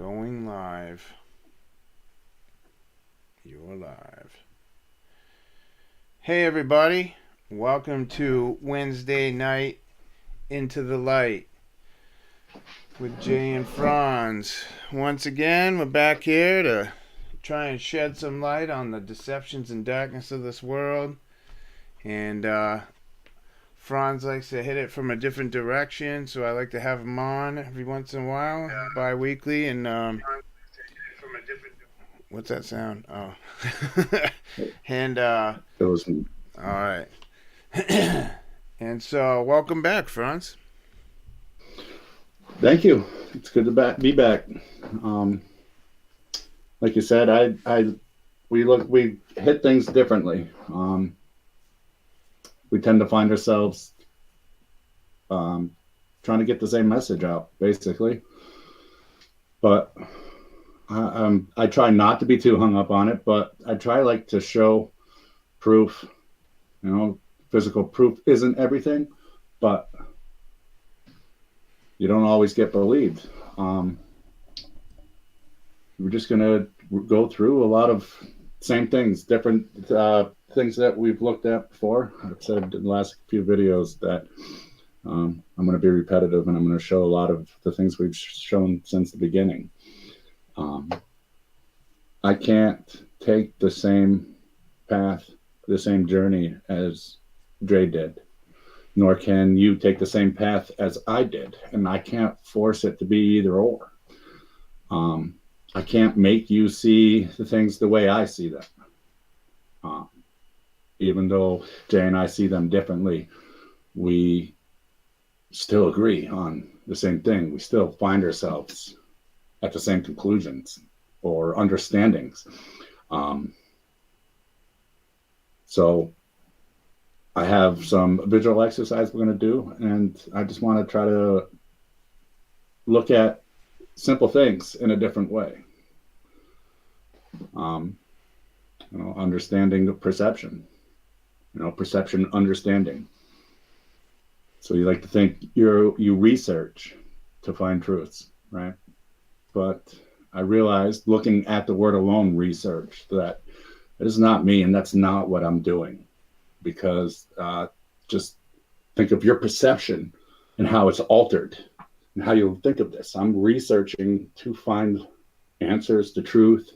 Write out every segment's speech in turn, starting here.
Going live. You're live. Hey everybody, welcome to Wednesday night Into the Light with Jay and Franz. Once again, we're back here to try and shed some light on the deceptions and darkness of this world. And Franz likes to hit it from a different direction, so I like to have him on every once in a while, bi-weekly, and what's that sound? Oh. And It was all right. And so welcome back, Franz. Thank you. It's good to be back. Like you said, we hit things differently. We tend to find ourselves trying to get the same message out, basically. But I try not to be too hung up on it, but I try to show proof. Physical proof isn't everything, but you don't always get believed. We're just going to go through a lot of same things, different things that we've looked at before. I've said in the last few videos that I'm going to be repetitive, and I'm going to show a lot of the things we've shown since the beginning. I can't take the same path, the same journey as Dre did, nor can you take the same path as I did, and I can't force it to be either or. I can't make you see the things the way I see them. Even though Jay and I see them differently, we still agree on the same thing. We still find ourselves at the same conclusions or understandings. So I have some visual exercise we're going to do, and I just want to try to look at simple things in a different way. Understanding of perception, perception, understanding. So you like to think you research to find truths, right? But I realized looking at the word alone, research, that it is not me, and that's not what I'm doing. Because just think of your perception and how it's altered and how you'll think of this. I'm researching to find answers to truth,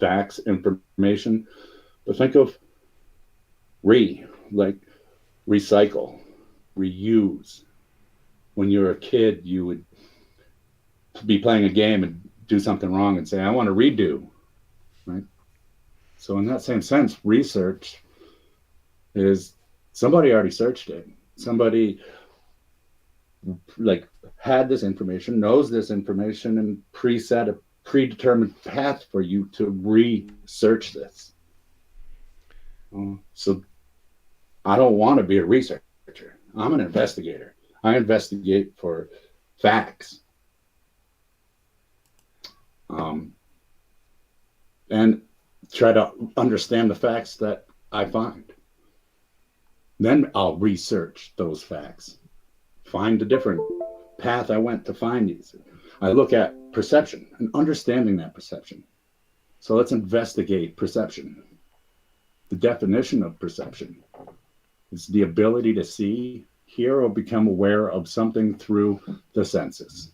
facts, information. But think of recycle, reuse. When you're a kid, you would be playing a game and do something wrong and say, I want to redo, right? So in that same sense, research is somebody already searched it. Somebody had this information, knows this information, and preset a predetermined path for you to research this. So I don't want to be a researcher. I'm an investigator. I investigate for facts. And try to understand the facts that I find. Then I'll research those facts, find a different path I went to find these. I look at perception and understanding that perception. So let's investigate perception. The definition of perception is the ability to see, hear, or become aware of something through the senses.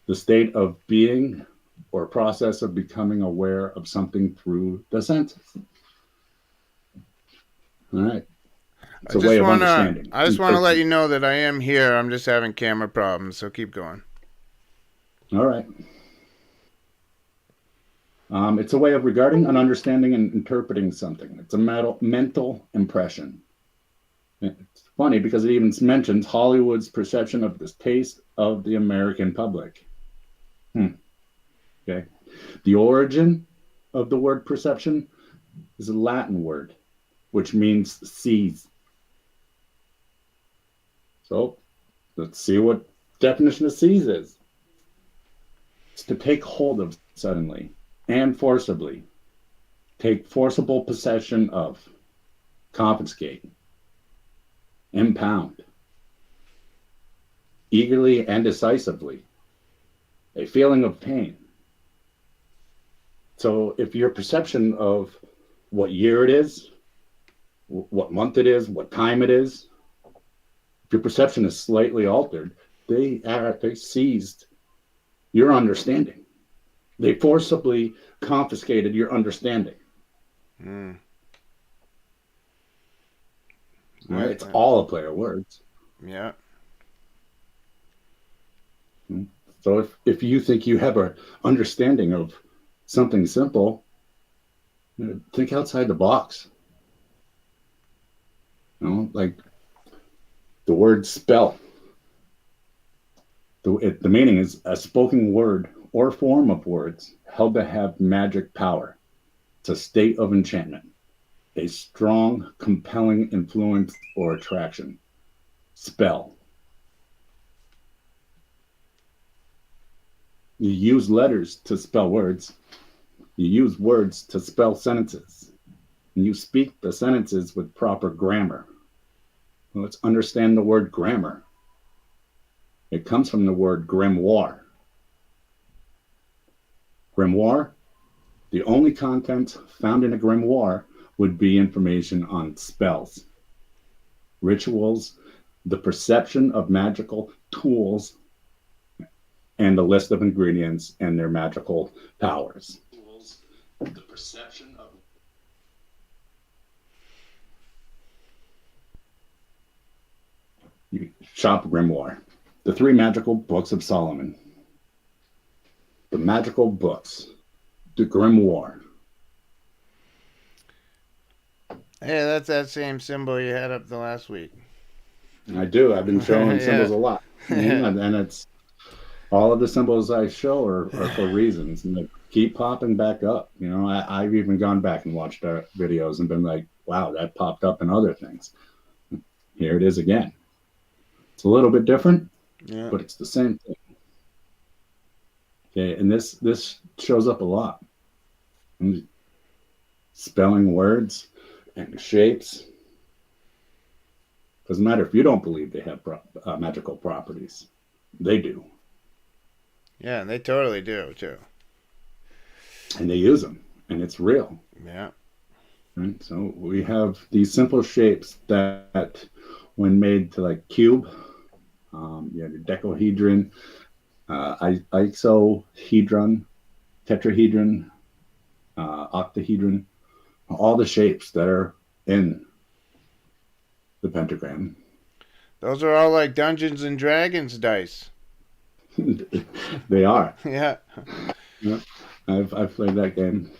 The state of being or process of becoming aware of something through the senses. All right. It's a way of understanding. I just want to let you know that I am here. I'm just having camera problems, so keep going. All right. It's a way of regarding and understanding and interpreting something. It's a mental impression. It's funny because it even mentions Hollywood's perception of the taste of the American public. Okay. The origin of the word perception is a Latin word, which means sees. So let's see what definition of seize is. It's to take hold of suddenly and forcibly. Take forcible possession of. Confiscate. Impound. Eagerly and decisively. a feeling of pain. So if your perception of what year it is, what month it is, what time it is, if your perception is slightly altered, they seized your understanding. They forcibly confiscated your understanding. Mm. Right? It's all a play of words. Yeah. So if you think you have an understanding of something simple, think outside the box. Like the word spell. The meaning is a spoken word or form of words held to have magic power. It's a state of enchantment, a strong, compelling influence or attraction. Spell. You use letters to spell words. You use words to spell sentences. And you speak the sentences with proper grammar. Let's understand the word grammar. It comes from the word grimoire. Grimoire, the only content found in a grimoire would be information on spells, rituals, the perception of magical tools, and the list of ingredients and their magical powers. The perception of Shop Grimoire, the three magical books of Solomon. The magical books, the grimoire. Hey, that's that same symbol you had up the last week. I do. I've been showing Yeah. symbols a lot. And it's all of the symbols I show are for reasons, and they keep popping back up. I've even gone back and watched our videos and been like, wow, that popped up in other things. Here it is again. It's a little bit different, Yeah. but it's the same thing. Okay, and this shows up a lot. Spelling words and shapes. Doesn't matter if you don't believe they have magical properties. They do. Yeah, they totally do too. And they use them, and it's real. Yeah. Right? So we have these simple shapes that when made to like cube, you have your decahedron, isohedron, tetrahedron, octahedron, all the shapes that are in the pentagram. Those are all like Dungeons and Dragons dice. They are. Yeah. Yeah. I've played that game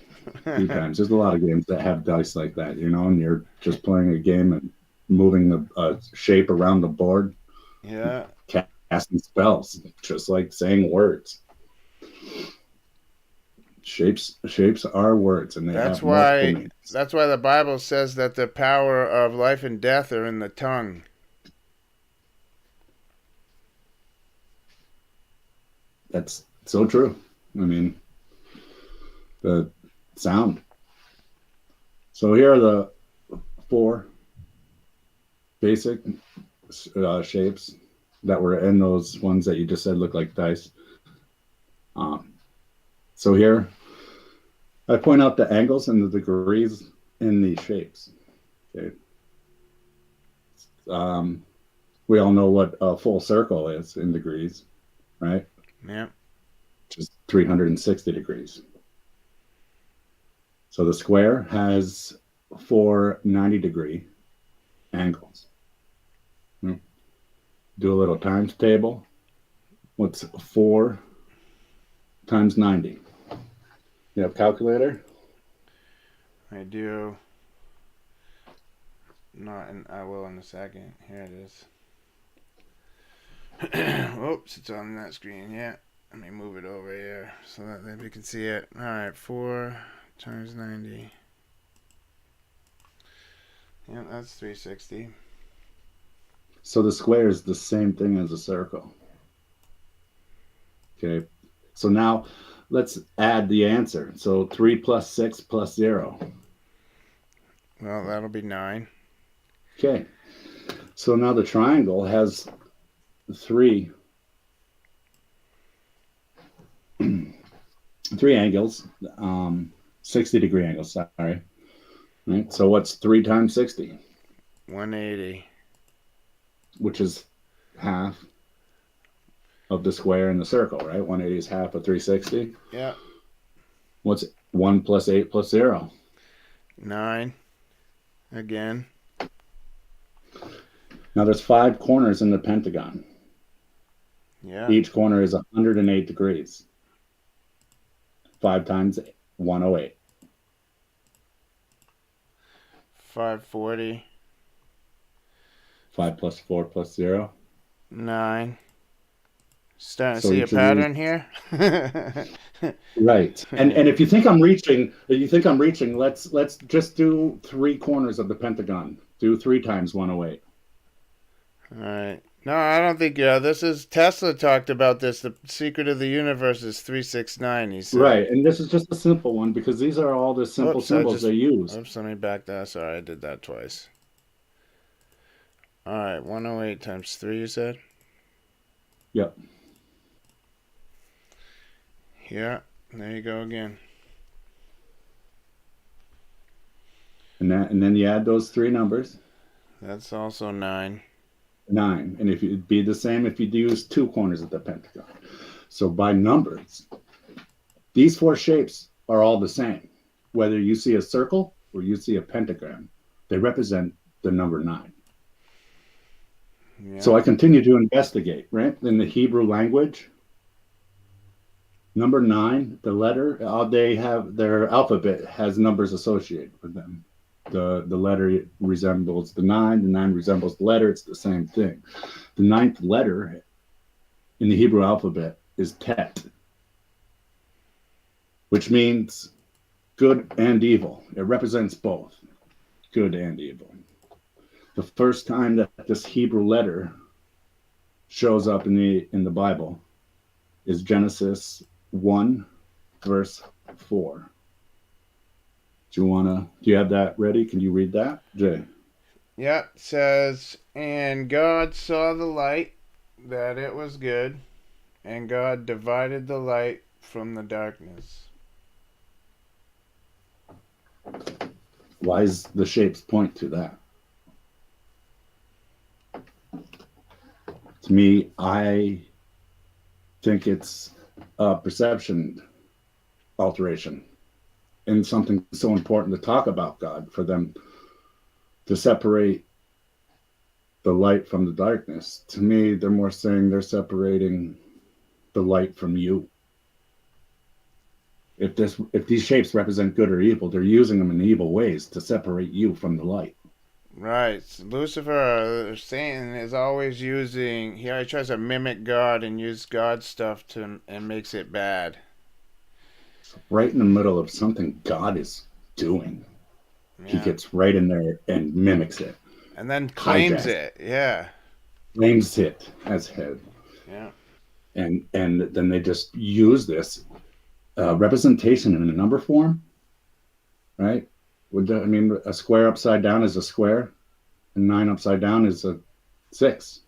a few times. There's a lot of games that have dice like that, and you're just playing a game and moving the shape around the board. Yeah. Casting spells, just like saying words. Shapes are words, and they have multiple meanings. That's why the Bible says that the power of life and death are in the tongue. That's so true. I mean, the sound. So here are the four basic shapes that were in those ones that you just said look like dice. So here, I point out the angles and the degrees in these shapes. Okay. We all know what a full circle is in degrees, right? Yeah. Which is 360 degrees. So the square has 4 90-degree angles. Do a little times table. What's 4 times 90? You have a calculator? I do. I will in a second. Here it is. Oops, it's on that screen. Yeah. Let me move it over here so that we can see it. All right, 4 times 90. Yeah, that's 360. So the square is the same thing as a circle. Okay. So now let's add the answer. So 3 plus 6 plus 0. Well, that'll be 9. Okay. So now the triangle has 3 three angles, 60-degree angles, sorry. Right? So what's 3 times 60? 180. Which is half of the square and the circle, right? 180 is half of 360. Yeah. What's 1 plus 8 plus 0? 9. Again. Now there's 5 corners in the pentagon. Yeah. Each corner is 108 degrees. 5 times 108. 540. 5 plus 4 plus 0. 9. Starting to So see a each of these, pattern here. right. And if you think I'm reaching, let's just do 3 corners of the pentagon. Do 3 times 108. All right. No, I don't think. This is Tesla talked about this. The secret of the universe is 369. He said. Right. And this is just a simple one because these are all the simple symbols they use. Oops, let me back that. Sorry, I did that twice. All right, 108 times 3. You said. Yep. Yeah. There you go again. And then you add those 3 numbers. That's also 9. 9. And if it'd be the same if you'd use 2 corners of the pentagon. So by numbers, these 4 shapes are all the same. Whether you see a circle or you see a pentagram, they represent the number 9. Yeah. So I continue to investigate, right? In the Hebrew language, number 9, the letter, they have their alphabet has numbers associated with them. The letter resembles the 9 resembles the letter. It's the same thing. The 9th letter in the Hebrew alphabet is Tet, which means good and evil. It represents both good and evil. The first time that this Hebrew letter shows up in the Bible is Genesis 1, verse 4. Do you have that ready? Can you read that, Jay? Yeah, it says, and God saw the light, that it was good, and God divided the light from the darkness. Why does the shapes point to that? To me, I think it's a perception alteration. And something so important to talk about God, for them to separate the light from the darkness. To me, they're more saying they're separating the light from you. If these shapes represent good or evil, they're using them in evil ways to separate you from the light. Right. Lucifer, Satan, is always using, he tries to mimic God and use God's stuff and makes it bad. Right in the middle of something God is doing, he gets right in there and mimics it. And then claims it. Yeah. Claims it as head. Yeah. And then they just use this representation in a number form, right? A square upside down is a square, and 9 upside down is a 6.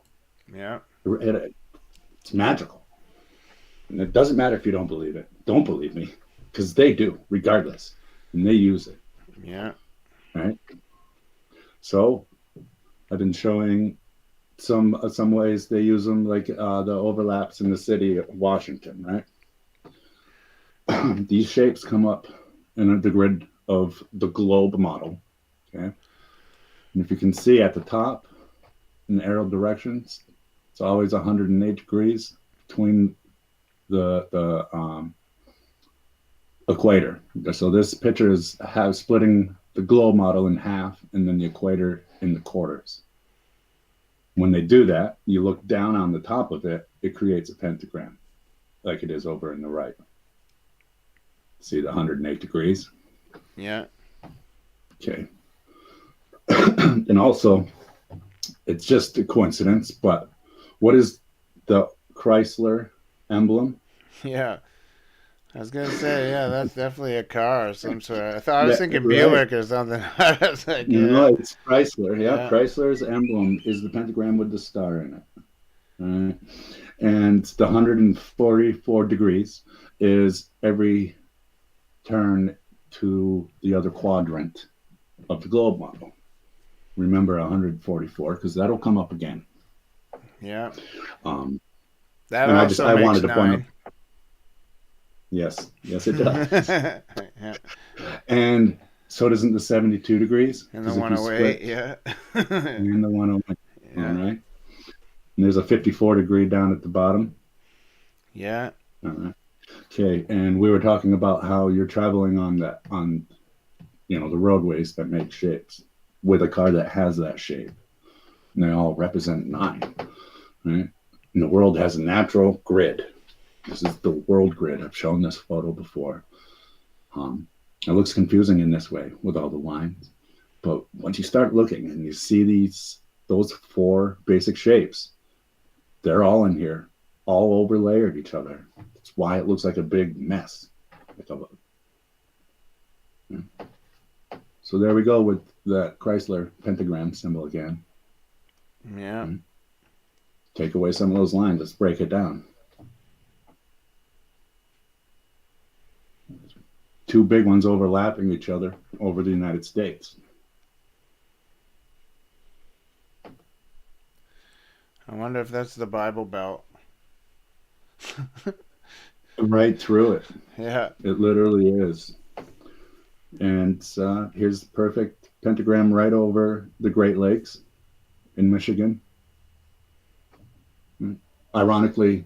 Yeah. It's magical. And it doesn't matter if you don't believe it. Don't believe me, because they do, regardless. And they use it. Yeah. Right? So I've been showing some ways they use them, like the overlaps in the city of Washington, right? These shapes come up in the grid of the globe model, okay? And if you can see at the top in the arrow directions, it's always 108 degrees between the equator. So this picture is splitting the globe model in half and then the equator in the quarters. When they do that, you look down on the top of it, it creates a pentagram like it is over in the right. See the 108 degrees? Yeah. Okay. And also, it's just a coincidence, but what is the Chrysler emblem? Yeah. I was going to say, yeah, that's definitely a car of some sort. I was thinking Buick or something. I was like, yeah. No, it's Chrysler. Yeah, Chrysler's emblem is the pentagram with the star in it. Right? And the 144 degrees is every turn to the other quadrant of the globe model. Remember 144, because that'll come up again. Yeah. Um, That and also I makes wanted to point out, 9. yes, it does. Yeah. And so doesn't the 72 degrees? And the Because if you 108, split yeah. and the 108, all Yeah. right. And there's a 54 degree down at the bottom. Yeah. All right. Okay, and we were talking about how you're traveling on the roadways that make shapes with a car that has that shape. And they all represent 9, right? And the world has a natural grid. This is the world grid. I've shown this photo before. It looks confusing in this way with all the lines, but once you start looking and you see those 4 basic shapes, they're all in here, all overlayered each other. That's why it looks like a big mess. So there we go with that Chrysler pentagram symbol again. Yeah. Take away some of those lines. Let's break it down. 2 big ones overlapping each other over the United States. I wonder if that's the Bible Belt. Right through it. Yeah. It literally is. And here's the perfect pentagram right over the Great Lakes in Michigan. Ironically,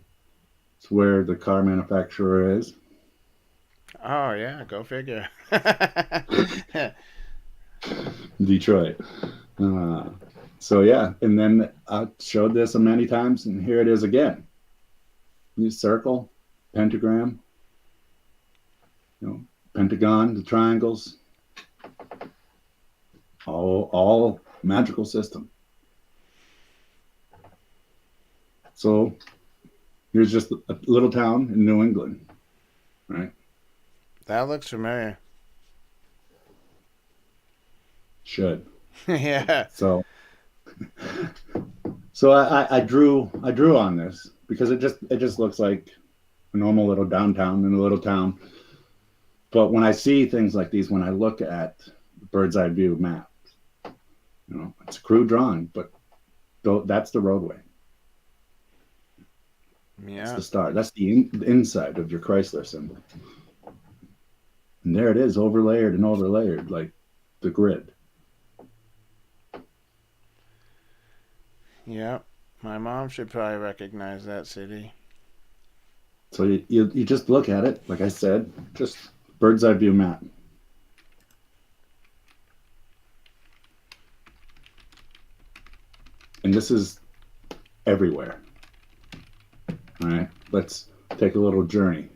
it's where the car manufacturer is. Oh, yeah. Go figure. Detroit. So yeah, and then I showed this many times, and here it is again. You circle, pentagram, pentagon, the triangles, all magical system. So here's just a little town in New England, right? That looks familiar. Should. Yeah. So I drew on this because it just looks like a normal little downtown in a little town. But when I see things like these, when I look at the bird's eye view map, it's a crude drawing, but that's the roadway. Yeah. That's the star. That's the inside of your Chrysler symbol. And there it is, overlayered and overlayered, like the grid. Yeah. My mom should probably recognize that city. So you just look at it, like I said, just bird's eye view map. And this is everywhere. All right, let's take a little journey.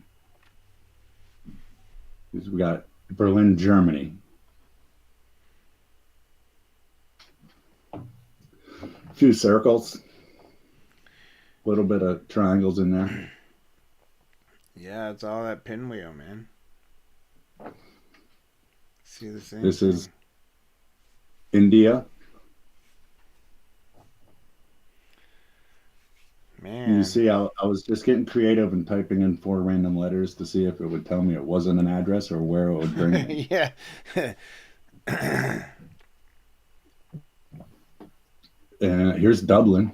We got Berlin, Germany. A few circles, a little bit of triangles in there. Yeah, it's all that pinwheel, man. See the same This thing. is India. Man. You see, I was just getting creative and typing in 4 random letters to see if it would tell me it wasn't an address or where it would bring me. Yeah. Here's Dublin.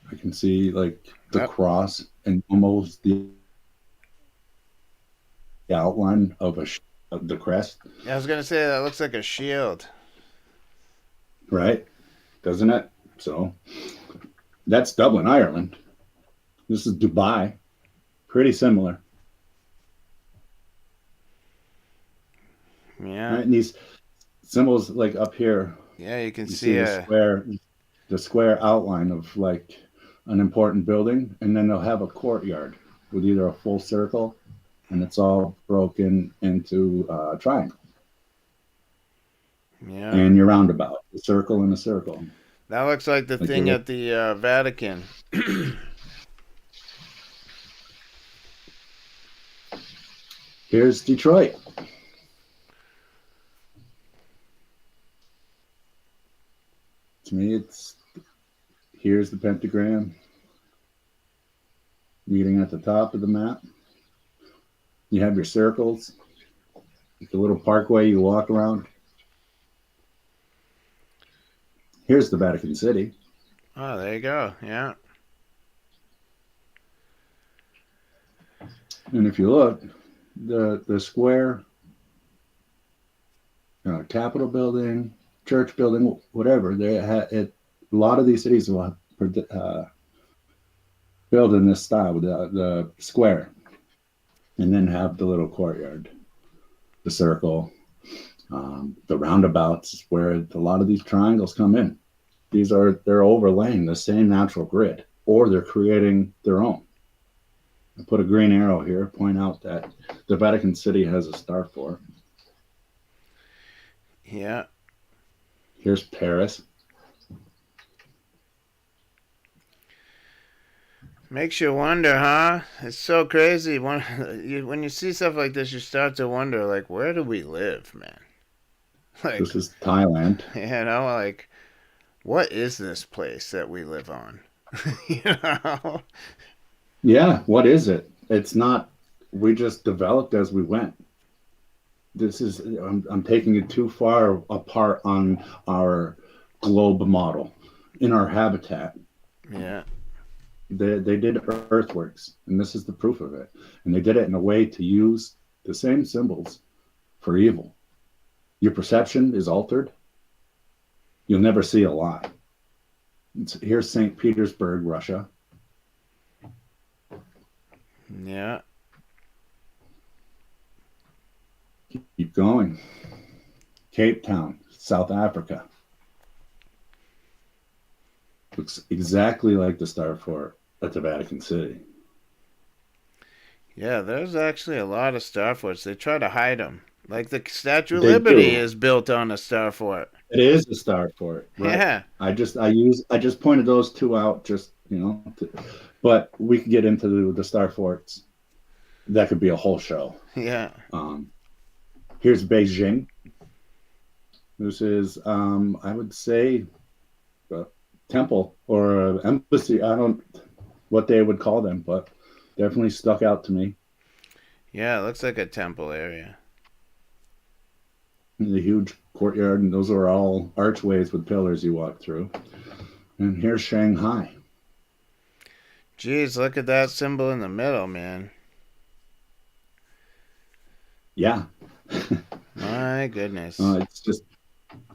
I can see like the cross and almost the outline of the crest. I was gonna say that looks like a shield. Right? Doesn't it? So that's Dublin, Ireland. This is Dubai. Pretty similar. Yeah. Right? And these symbols like up here. Yeah, you can You see the square outline of like an important building, and then they'll have a courtyard with either a full circle, and it's all broken into triangles. Yeah. And your roundabout, a circle and a circle. That looks like the thing at the Vatican. Here's Detroit. To me, here's the pentagram. meeting at the top of the map. You have your circles, the little parkway you walk around. Here's the Vatican City. Oh, there you go. Yeah. And if you look, the square, Capitol building, church building, whatever, a lot of these cities will build in this style, the square, and then have the little courtyard, the circle, the roundabouts where a lot of these triangles come in. They're overlaying the same natural grid, or they're creating their own. I put a green arrow here, point out that the Vatican City has a star fort. Yeah. Here's Paris. Makes you wonder, huh? It's so crazy. When you see stuff like this, you start to wonder, like, where do we live, man? Like, This is Thailand. like, what is this place that we live on? you know? Yeah, what is it? It's not, we just developed as we went. I'm taking it too far apart on our globe model in our habitat. Yeah. They did earthworks, and this is the proof of it. And they did it in a way to use the same symbols for evil. Your perception is altered. You'll never see a lie. Here's St. Petersburg, Russia. Yeah. Keep going. Cape Town, South Africa. Looks exactly like the Star Fort at the Vatican City. Yeah, there's actually a lot of star forts. They try to hide them. Like the Statue of They Liberty do. is built on a star fort. It is a Star Fort, right? Yeah. I just pointed those two out, but we could get into the Star Forts. That could be a whole show. Yeah. Here's Beijing. This is, I would say, a temple or an embassy. I don't what they would call them, but definitely stuck out to me. Yeah, it looks like a temple area. The huge courtyard, and those are all archways with pillars you walk through. And here's Shanghai. Jeez, look at that symbol in the middle, man. Yeah. My goodness. It's just,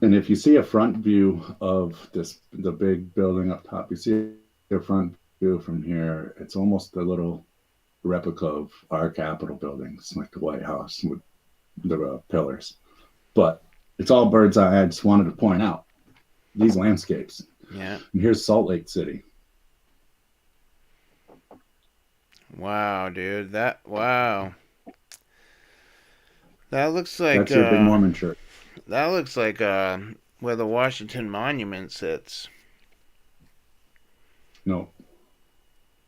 and if you see a front view of the big building up top, you see a front view from here. It's almost a little replica of our Capitol buildings, like the White House with the pillars. But it's all bird's eye. I just wanted to point out these landscapes. Yeah. And here's Salt Lake City. Wow, dude. Wow. That looks like That's your big Mormon church. That looks like where the Washington Monument sits. No,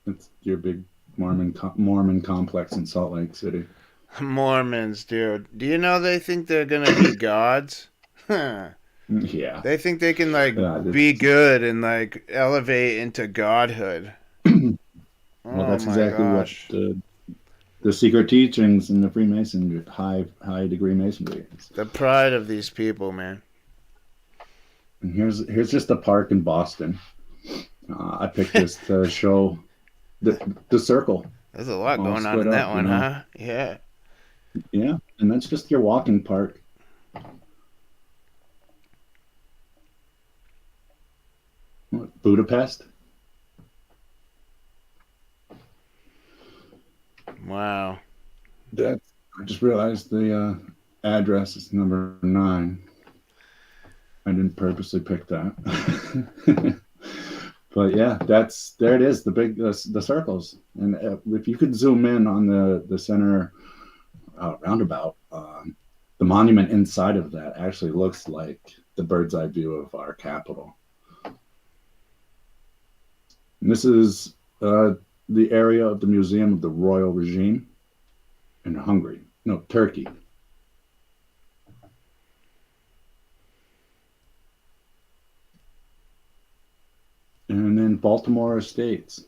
it's your big Mormon complex in Salt Lake City. Mormons, dude. Do you know they think they're gonna be gods? Yeah. They think they can Yeah, be good and elevate into godhood. Well, that's exactly what the secret teachings in the Freemason high degree masonry is. The pride of these people, man. And here's just a park in Boston. I picked this to show the circle. There's a lot going on in that one, huh? Yeah. Yeah, and that's just your walking park. Budapest. Wow. I just realized the address is number 9. I didn't purposely pick that. But yeah, there it is, the circles. And if you could zoom in on the center roundabout, the monument inside of that actually looks like the bird's eye view of our capital. And this is the area of the Museum of the Royal Regime in Turkey. And then Baltimore Estates.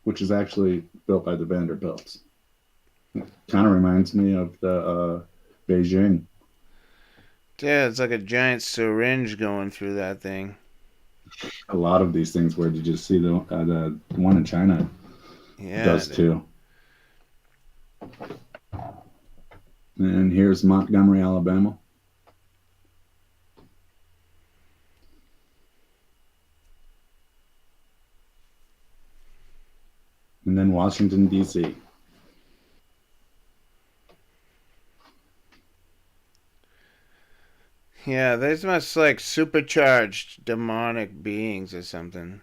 which is actually built by the Vanderbilts. Kind of reminds me of the Beijing. Yeah, it's like a giant syringe going through that thing. A lot of these things where you just see the one in China Yeah, does too. And here's Montgomery, Alabama. And then Washington, D.C. yeah, there's must like supercharged demonic beings or something.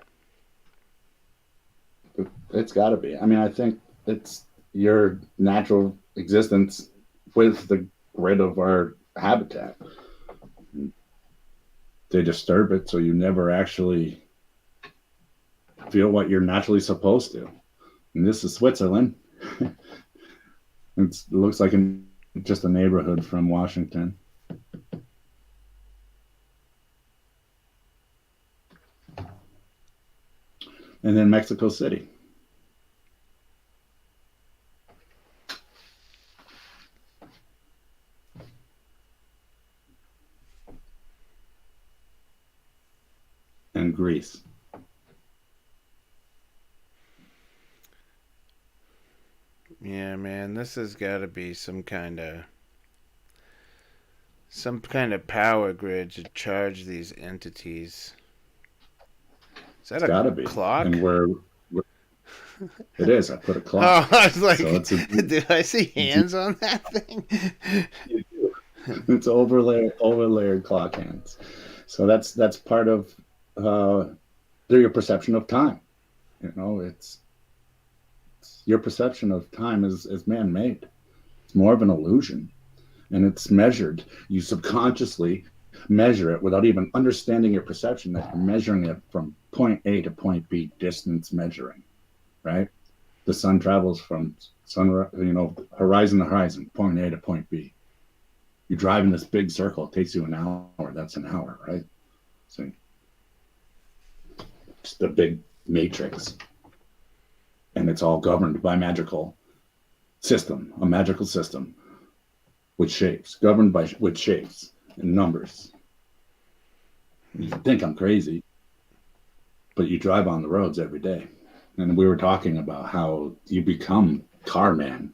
It's got to be. I mean, I think it's your natural existence with the grid of our habitat. They disturb it, so you never actually feel what you're naturally supposed to. And this is Switzerland. It looks like just a neighborhood from Washington. And then Mexico City. And Greece. Yeah, man, this has got to be some kind of power grid to charge these entities. Is that It's got to a be. clock? And it is. I put a Oh, clock. I was like, So did I see hands on that thing? it's overlayered clock hands. So that's part of your perception of time. You know, it's your perception of time is man-made. It's more of an illusion, and it's measured. You subconsciously measure it without even understanding your perception that you're measuring it from point A to point B, distance measuring, right? The sun travels from horizon to horizon, point A to point B. You drive in this big circle, it takes you an hour. That's an hour, right? So it's the big matrix. And it's all governed by a magical system with shapes, governed with shapes and numbers. You think I'm crazy, but you drive on the roads every day. And we were talking about how you become car man.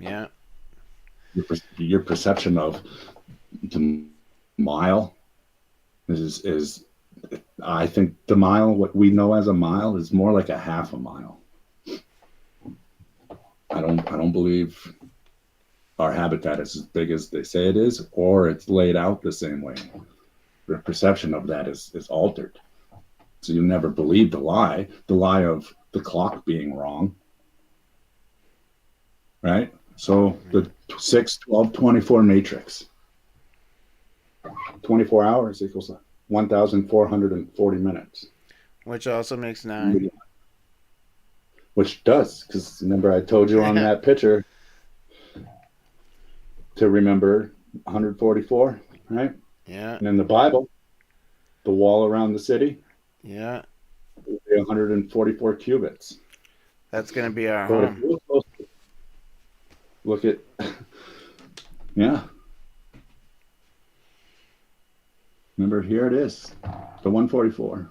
Yeah. Your perception of the mile is I think the mile, what we know as a mile, is more like a half a mile. I don't believe our habitat is as big as they say it is, or it's laid out the same way. The perception of that is altered. So you never believe the lie of the clock being wrong. Right? So the 6, 12, 24 matrix. 24 hours equals 1,440 minutes. Which also makes 9. Which does, because remember I told you on that picture to remember 144, right? Yeah. And in the Bible, the wall around the city, yeah, 144 cubits. That's going to be our home. Look at, yeah. Remember, here it is, the 144.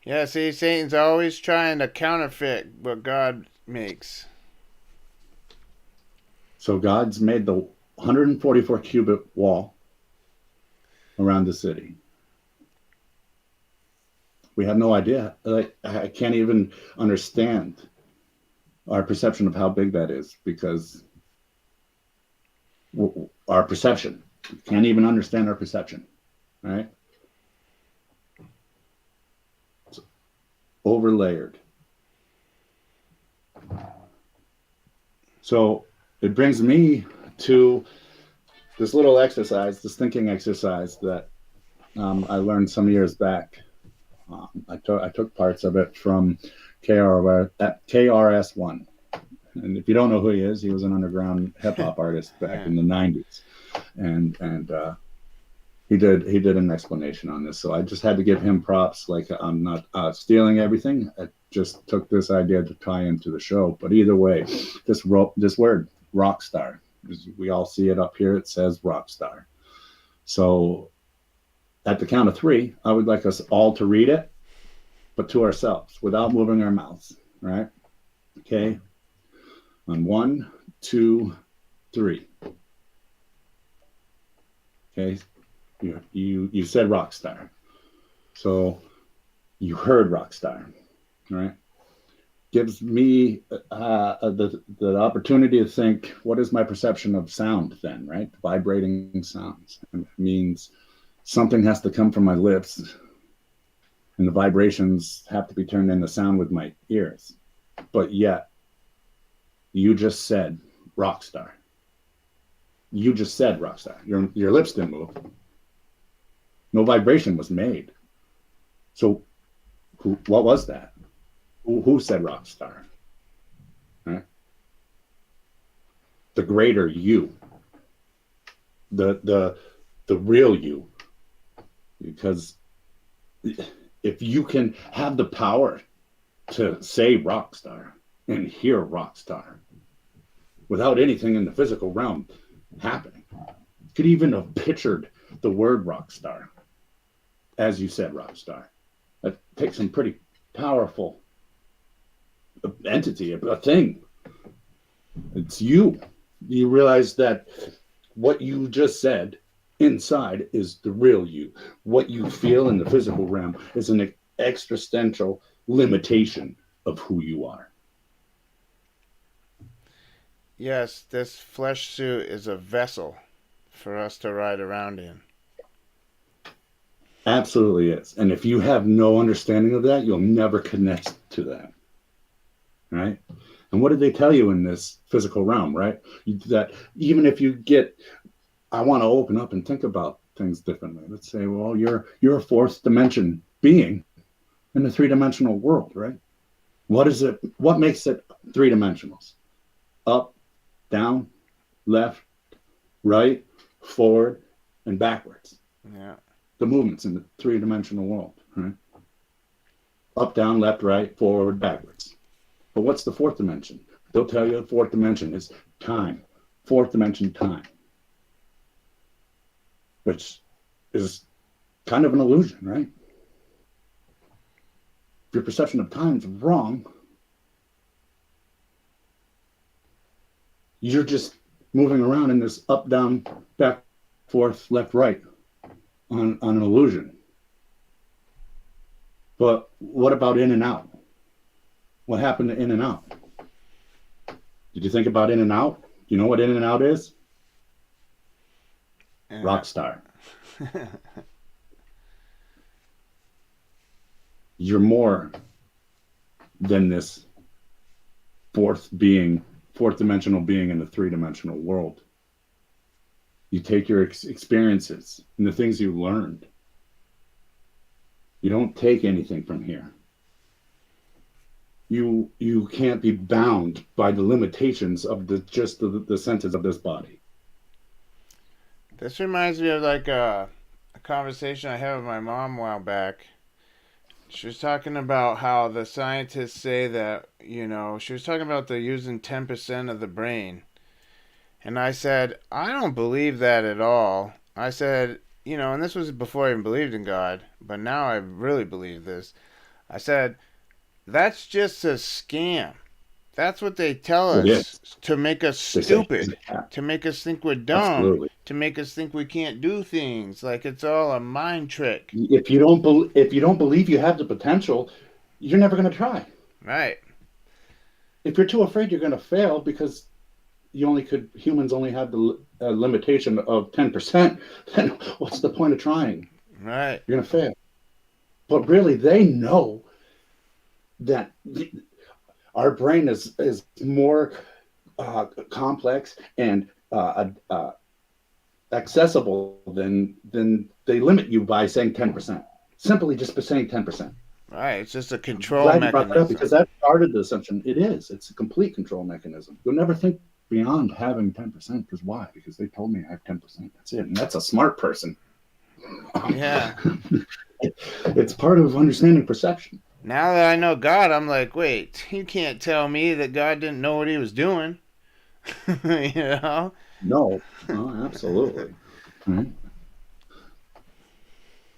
Yeah, see, Satan's always trying to counterfeit what God makes. So God's made the 144 cubit wall around the city. We have no idea. I can't even understand our perception of how big that is, because our perception, we can't even understand our perception, right? It's overlayered. So it brings me to this little exercise, this thinking exercise that I learned some years back. I took parts of it from KRS-One. And if you don't know who he is, he was an underground hip hop artist back in the 90s. And He did an explanation on this, so I just had to give him props. Like, I'm not stealing everything. I just took this idea to tie into the show. But either way, this word rock star, we all see it up here. It says rock star. So at the count of 3, I would like us all to read it, but to ourselves without moving our mouths. Right? Okay. On 1, 2, 3. Okay. You said rock star, so you heard rock star, right? Gives me the opportunity to think, what is my perception of sound then, right? Vibrating sounds. It means something has to come from my lips, and the vibrations have to be turned into sound with my ears. But yet, you just said rock star. You just said rock star. Your lips didn't move. No vibration was made. So what was that? Who said rock star? Right? The greater you. The real you. Because if you can have the power to say rock star and hear rock star without anything in the physical realm happening, you could even have pictured the word rock star. As you said, rock star. That takes some pretty powerful entity, a thing. It's you. You realize that what you just said inside is the real you. What you feel in the physical realm is an existential limitation of who you are. Yes, this flesh suit is a vessel for us to ride around in. Absolutely is. And if you have no understanding of that, you'll never connect to that. Right? And what did they tell you in this physical realm, right? That even if you get, I want to open up and think about things differently. Let's say, well, you're a fourth dimension being in a 3-dimensional world, right? What is it? What makes it 3-dimensional? Up, down, left, right, forward, and backwards. Yeah. The movements in the 3-dimensional world, right? Up, down, left, right, forward, backwards. But what's the 4th dimension? They'll tell you the 4th dimension is time. 4th dimension time. Which is kind of an illusion, right? If your perception of time is wrong, you're just moving around in this up, down, back, forth, left, right. On an illusion. But what about in and out? What happened to in and out? Did you think about in and out? Do you know what in and out is? Rock star. You're more than this fourth dimensional being in the 3-dimensional world. You take your experiences and the things you learned. You don't take anything from here. You can't be bound by the limitations of the senses of this body. This reminds me of like a conversation I had with my mom a while back. She was talking about how the scientists say that, she was talking about the using 10% of the brain. And I said, I don't believe that at all. I said, and this was before I even believed in God, but now I really believe this. I said, that's just a scam. That's what they tell us to make us stupid, to make us think we're dumb, Absolutely. To make us think we can't do things. Like it's all a mind trick. If you don't believe you have the potential, you're never going to try. Right. If you're too afraid you're going to fail because humans only have the limitation of 10%, then what's the point of trying? Right. You're going to fail. But really, they know that our brain is more complex and accessible than they limit you by saying 10%. Simply just by saying 10%. Right. It's just a control mechanism. Brought that up because that started the assumption. It is. It's a complete control mechanism. You'll never think beyond having 10%. Because why? Because they told me I have 10%. That's it. And that's a smart person. Yeah. It's part of understanding perception. Now that I know God, I'm like, wait, you can't tell me that God didn't know what he was doing. You know? No, oh, absolutely. Right?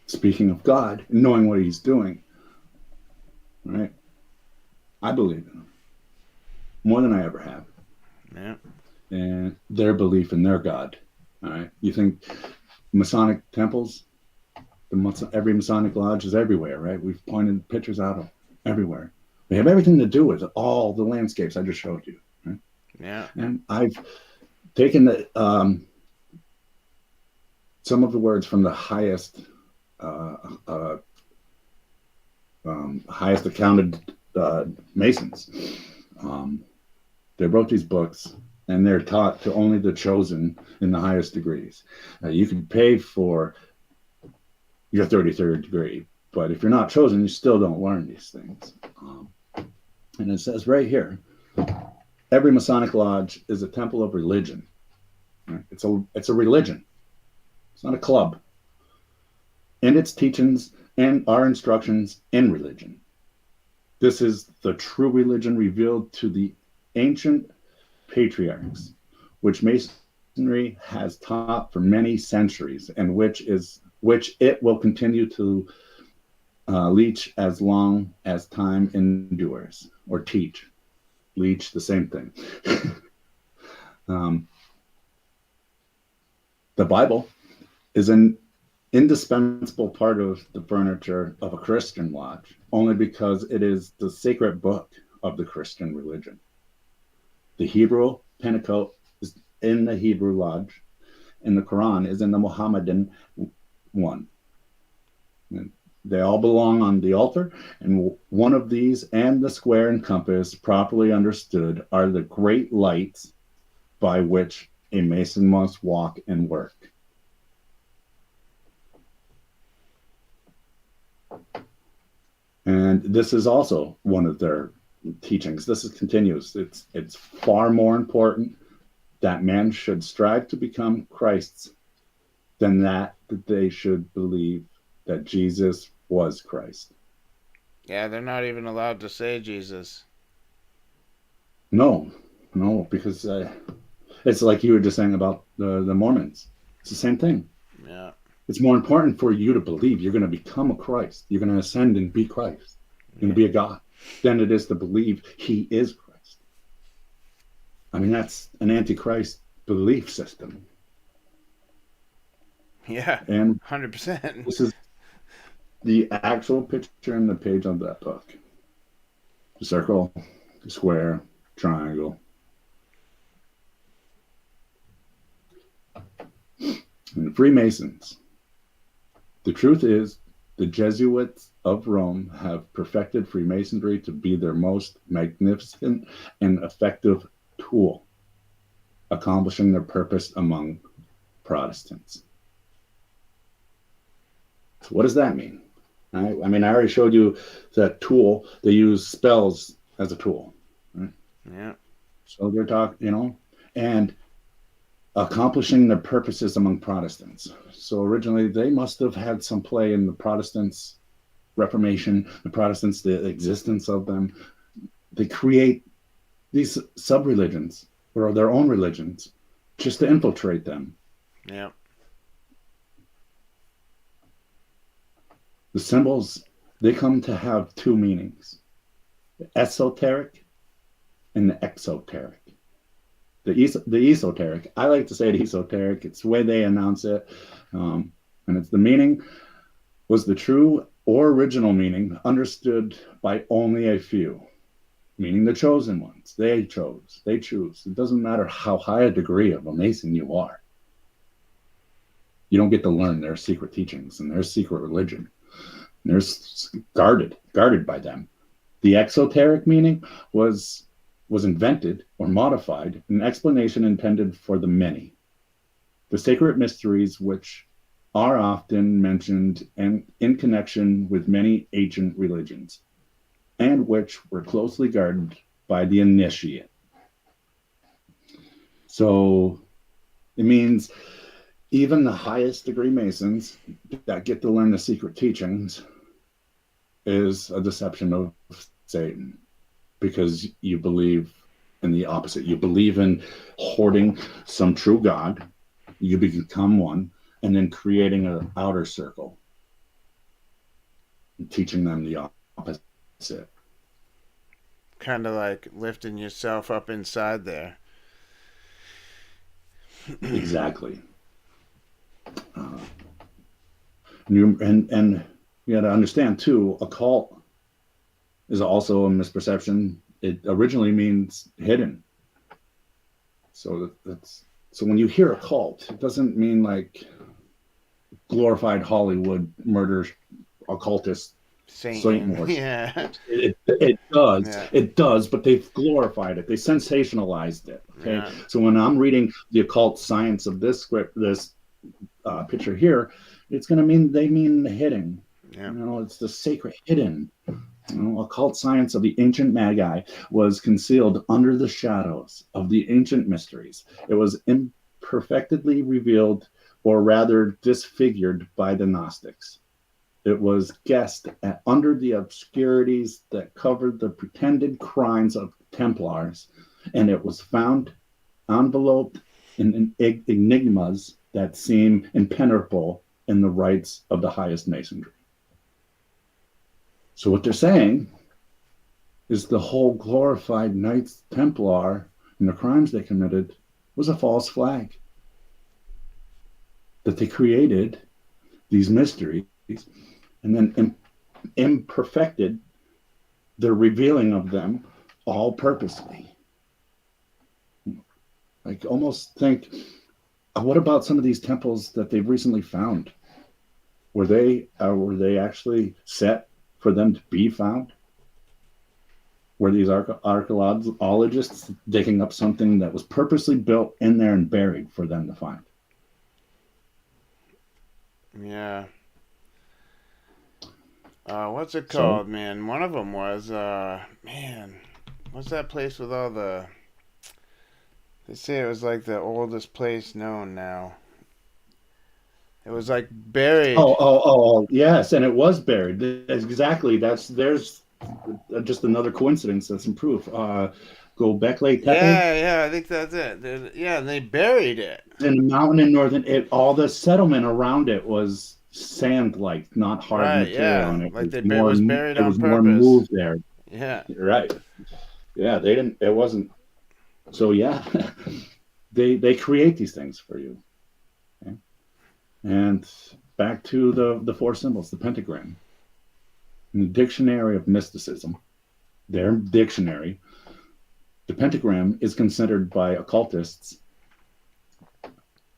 Speaking of God, knowing what He's doing, right? I believe in Him more than I ever have, Yeah. and their belief in their God. All right, you think Masonic temples, every Masonic lodge is everywhere, right? We've pointed pictures out of everywhere. They have everything to do with all the landscapes I just showed you, right? Yeah. And I've taken some of the words from the uh, uh, highest accounted Masons. Um, they wrote these books, and they're taught to only the chosen in the highest degrees. You can pay for your 33rd degree, but if you're not chosen, you still don't learn these things. And it says right here, every Masonic lodge is a temple of religion. It's a religion. It's not a club. And its teachings and our instructions in religion. This is the true religion revealed to the ancient patriarchs, which Masonry has taught for many centuries, and which it will continue to leach as long as time endures, or teach. Leech, the same thing. um, the Bible is an indispensable part of the furniture of a Christian lodge, only because it is the sacred book of the Christian religion. The Hebrew Pentateuch is in the Hebrew lodge, and the Quran is in the Mohammedan one. And they all belong on the altar, and one of these and the square and compass, properly understood, are the great lights by which a Mason must walk and work. And this is also one of their teachings. This is continuous. It's far more important that man should strive to become Christ's than that they should believe that Jesus was Christ. Yeah, they're not even allowed to say Jesus. No, no, because it's like you were just saying about the Mormons. It's the same thing. Yeah. It's more important for you to believe you're going to become a Christ. You're going to ascend and be Christ. You're going to be a God. Than it is to believe He is Christ. I mean, that's an antichrist belief system. Yeah. And 100%. this is the actual picture in the page of that book. The circle, the square, triangle. And the Freemasons. The truth is, the Jesuits of Rome have perfected Freemasonry to be their most magnificent and effective tool, accomplishing their purpose among Protestants. So what does that mean? I mean, I already showed you that tool. They use spells as a tool. Right? Yeah. So they're talking, and accomplishing their purposes among Protestants. So originally, they must have had some play in the Protestants' Reformation, the Protestants, the existence of them. They create these sub-religions or their own religions just to infiltrate them. Yeah. The symbols, they come to have two meanings: the esoteric and the exoteric. The esoteric, I like to say it esoteric, it's the way they announce it. And it's the meaning was the true or original meaning understood by only a few, meaning the chosen ones. They choose. It doesn't matter how high a degree of a Mason you are. You don't get to learn their secret teachings and their secret religion. They're guarded by them. The exoteric meaning was invented or modified, an explanation intended for the many. The sacred mysteries which are often mentioned and in connection with many ancient religions, and which were closely guarded by the initiate. So it means even the highest degree Masons that get to learn the secret teachings is a deception of Satan, because you believe in the opposite. You believe in hoarding some true God, you become one, and then creating an outer circle and teaching them the opposite. Kind of like lifting yourself up inside there. Exactly. Uh, and you got to understand too, occult is also a misperception. It originally means hidden. So so when you hear occult, it doesn't mean like glorified Hollywood murder occultist Satan Satan. worship. Yeah. It does. Yeah. It does, but they've glorified it. They sensationalized it. Okay. Yeah. So when I'm reading the occult science of this script, this picture here, it's going to mean they mean the hidden. Yeah. It's the sacred hidden. Occult science of the ancient magi was concealed under the shadows of the ancient mysteries. It was imperfectly revealed, or rather disfigured, by the Gnostics. It was guessed at under the obscurities that covered the pretended crimes of Templars, and it was found enveloped in enigmas that seem impenetrable in the rites of the highest masonry. So what they're saying is the whole glorified Knights Templar and the crimes they committed was a false flag. That they created these mysteries and then imperfected the revealing of them all purposely. Like, almost think, what about some of these temples that they've recently found? Were they actually set for them to be found? Were these archaeologists digging up something that was purposely built in there and buried for them to find? Yeah. What's it called, man? One of them was, man, what's that place with all the... They say it was like the oldest place known now. It was like buried. Oh, yes, and it was buried. Exactly. There's just another coincidence. That's some proof. Göbekli Tepe. Yeah, I think that's it. Yeah, and they buried it in the mountain in northern. All the settlement around it was sand-like, not hard material, and it like was was buried it on was more purpose. moved there. Yeah, right. Yeah, they didn't. It wasn't. So yeah, they create these things for you. Okay? And back to the four symbols, the pentagram. In the dictionary of mysticism, their dictionary, the pentagram is considered by occultists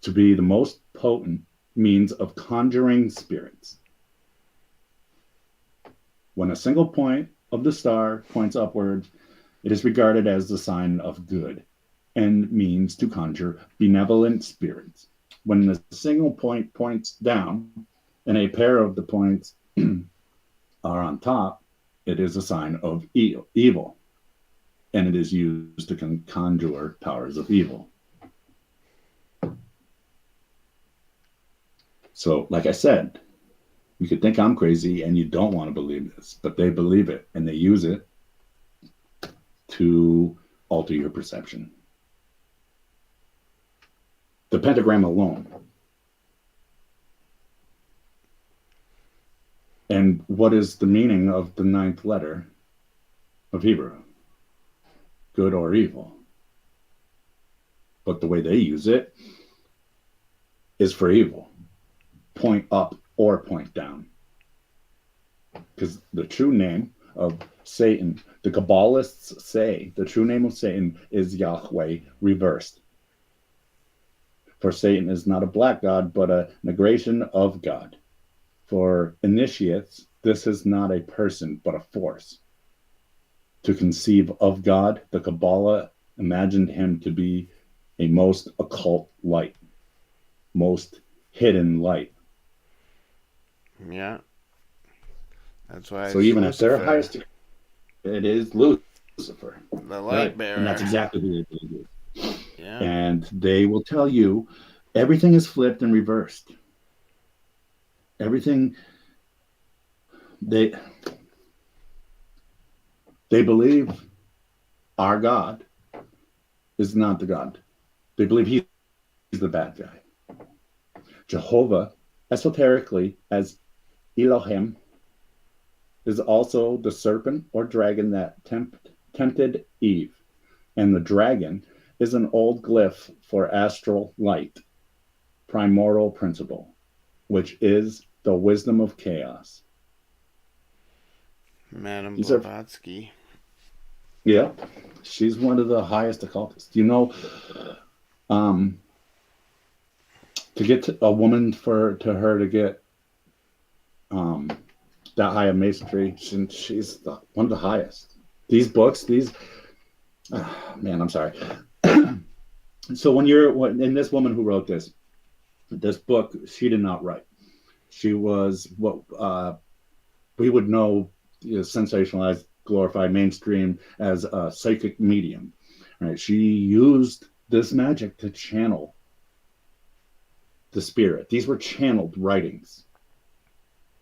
to be the most potent means of conjuring spirits. When a single point of the star points upward, it is regarded as the sign of good and means to conjure benevolent spirits. When the single point points down and a pair of the points are on top, it is a sign of evil, and it is used to conjure powers of evil. So, like I said, you could think I'm crazy and you don't want to believe this, but they believe it and they use it to alter your perception. The pentagram alone. And what is the meaning of the ninth letter of Hebrew? Good or evil. But the way they use it is for evil. Point up or point down. Because the true name of Satan, the Kabbalists say, the true name of Satan is Yahweh reversed. For Satan is not a black god, but a negation of God. For initiates, this is not a person, but a force. To conceive of God, the Kabbalah imagined him to be a most occult light, most hidden light. Yeah. That's why. So even at their highest, it is Lucifer, the light bearer, and that's exactly who they believe. Yeah. And they will tell you Everything is flipped and reversed. Everything they they believe our God is not the God. They believe he's the bad guy. Jehovah, esoterically as Elohim, is also the serpent or dragon that tempted Eve. And the dragon is an old glyph for astral light, primordial principle, which is the wisdom of chaos. Madame These are, Blavatsky. yeah, she's one of the highest occultists. You know, um, to get to a woman to her to get um, that high of masonry, she's one of the highest. These books, man, I'm sorry. So when this woman who wrote this book, she did not write. She was what we would know, sensationalized, glorified, mainstream as a psychic medium. Right? She used this magic to channel the spirit. These were channeled writings,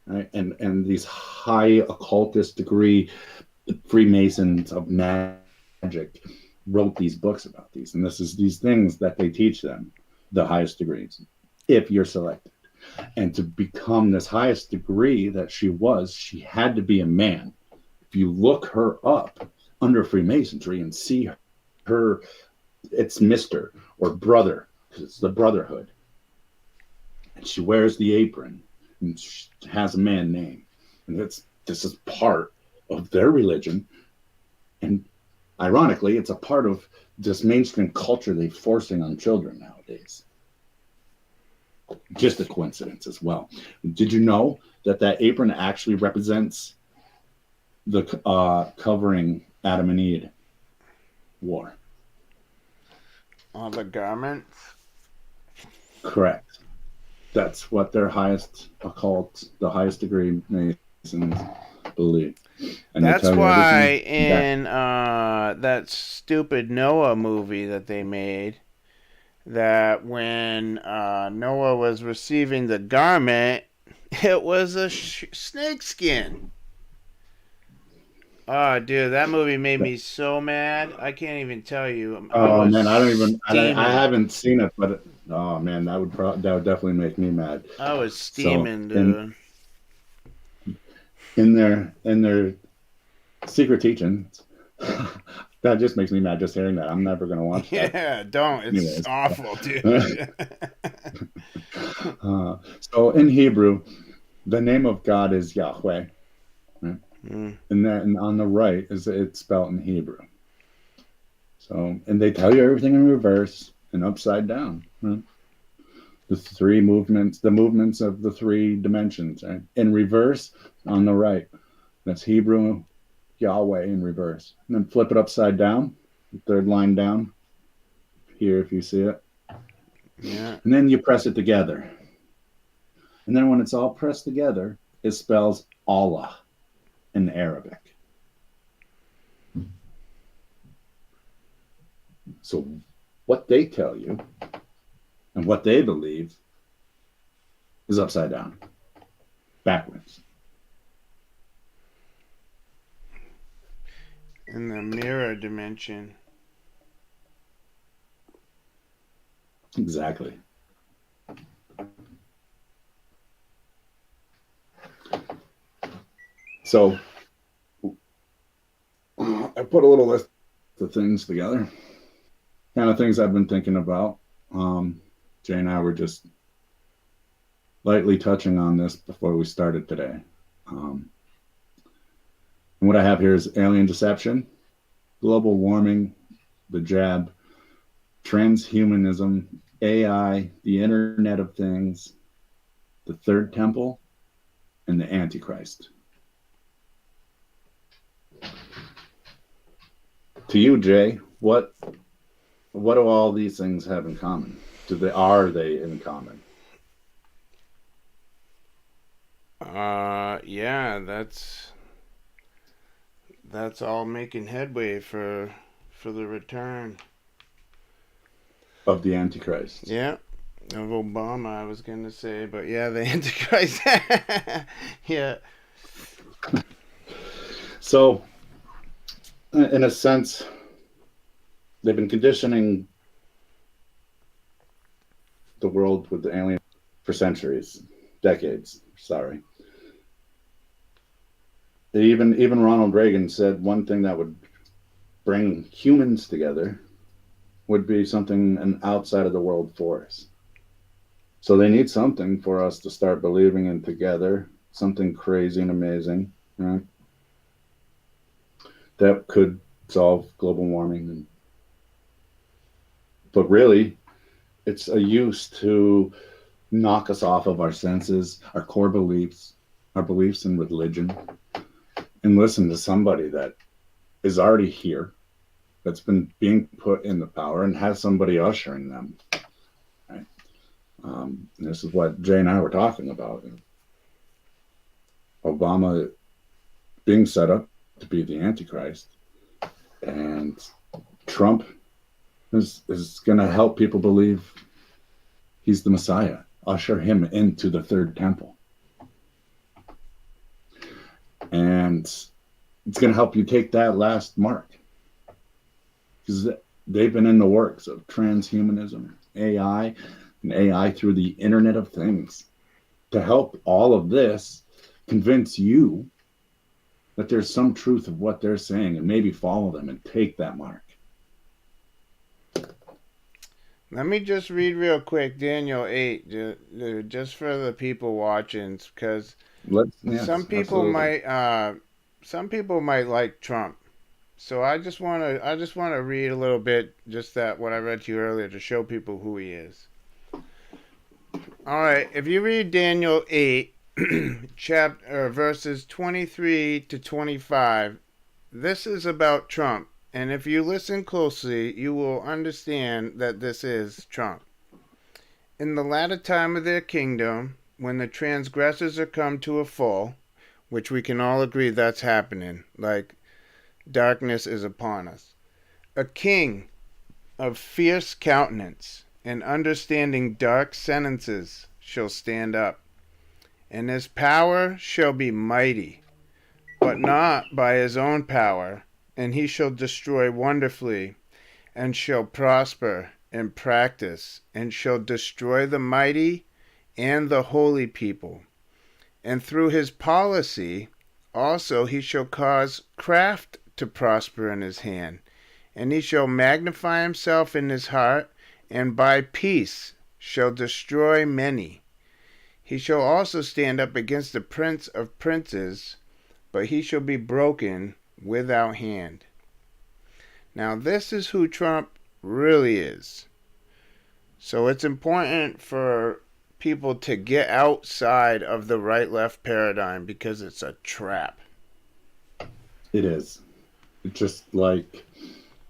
right? And these high occultist degree Freemasons of magic wrote these books about these, and this is these things that they teach them, the highest degrees, if you're selected. And to become this highest degree that she had to be a man. If you look her up under Freemasonry and see her, it's Mr. or brother, because it's the brotherhood. And she wears the apron and she has a man name. And this is part of their religion. And ironically, it's a part of this mainstream culture they're forcing on children nowadays. Just a coincidence as well. Did you know that apron actually represents the covering Adam and Eve wore? All the garments? Correct. That's what their highest occult, the highest degree Masons believe. And that's why in that stupid Noah movie that they made, that when Noah was receiving the garment, it was a snake skin. Oh, dude, that movie made me so mad. I can't even tell you. Oh man, I steaming. haven't seen it, but oh man, that would definitely make me mad. I was So steaming, dude. in their secret teachings, that just makes me mad just hearing that. I'm never gonna watch that. Yeah, don't. It's Anyways. awful, dude. So in Hebrew, the name of God is Yahweh, right? And then on the right is it's spelled in Hebrew. So, and they tell you everything in reverse and upside down. Right? The movements of the three dimensions, right? In reverse on the right, that's Hebrew Yahweh in reverse. And then flip it upside down, the third line down here if you see it. Yeah. And then you press it together. And then when it's all pressed together, it spells Allah in Arabic. So what they tell you and what they believe is upside down, backwards. In the mirror dimension. Exactly. So I put a little list of things together, kind of things I've been thinking about. Jay and I were just lightly touching on this before we started today. And what I have here is alien deception, global warming, the jab, transhumanism, AI, the Internet of Things, the Third Temple, and the Antichrist. To you, Jay, what do all these things have in common? Are they in common? Yeah, that's all making headway for the return Of the Antichrist. Yeah, Of Obama, I was gonna say, but yeah, the Antichrist. Yeah. So, in a sense, they've been conditioning the world with the alien for centuries, decades. Sorry. Even Ronald Reagan said one thing that would bring humans together would be something an outside of the world force. So they need something for us to start believing in together, something crazy and amazing, right? That could solve global warming. But really, it's a use to knock us off of our senses, our core beliefs, our beliefs in religion, and listen to somebody that is already here, that's been being put in the power and has somebody ushering them. Right? This is what Jay and I were talking about. Obama being set up to be the Antichrist, and Trump is going to help people believe he's the Messiah, usher him into the third temple. And it's going to help you take that last mark. Because they've been in the works of transhumanism, AI, and AI through the Internet of Things to help all of this convince you that there's some truth of what they're saying and maybe follow them and take that mark. Let me just read real quick Daniel 8, just for the people watching, because Yes, absolutely. some people might like Trump. So I just want to read a little bit, just that what I read to you earlier, to show people who he is. All right, if you read Daniel 8, chapter verses 23 to 25, this is about Trump. And if you listen closely, you will understand that this is Trump. In the latter time of their kingdom, when the transgressors are come to a full, which we can all agree that's happening, like darkness is upon us, a king of fierce countenance and understanding dark sentences shall stand up, and his power shall be mighty, but not by his own power, and he shall destroy wonderfully, and shall prosper and practice, and shall destroy the mighty and the holy people. And through his policy also he shall cause craft to prosper in his hand, and he shall magnify himself in his heart, and by peace shall destroy many. He shall also stand up against the prince of princes, but he shall be broken without hand. Now, this is who Trump really is. So it's important for people to get outside of the right-left paradigm because it's a trap. It is. It's just like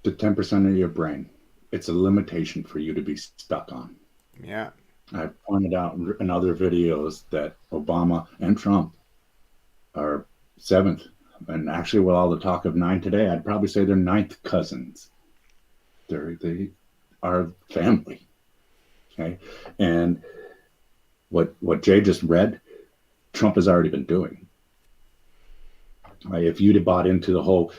the 10% of your brain. It's a limitation for you to be stuck on. Yeah. I pointed out in other videos that Obama and Trump are seventh. And actually, with all the talk of nine today, I'd probably say they're ninth cousins. They are family. Okay. And what Jay just read, Trump has already been doing. If you'd have bought into the whole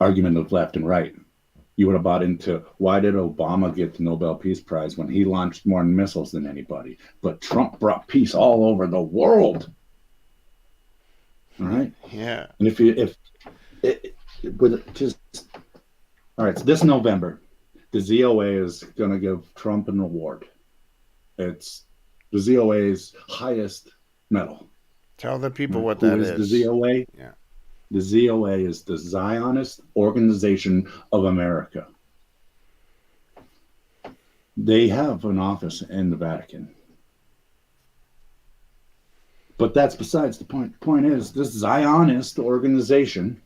argument of left and right, you would have bought into why did Obama get the Nobel Peace Prize when he launched more missiles than anybody? But Trump brought peace all over the world. All right. Yeah. And if with just all right, so this November, the ZOA is going to give Trump an award. It's the ZOA's highest medal. Tell the people what Who that is is. the ZOA? Yeah. The ZOA is the Zionist Organization of America. They have an office in the Vatican. But that's besides the point. The point is, this Zionist Organization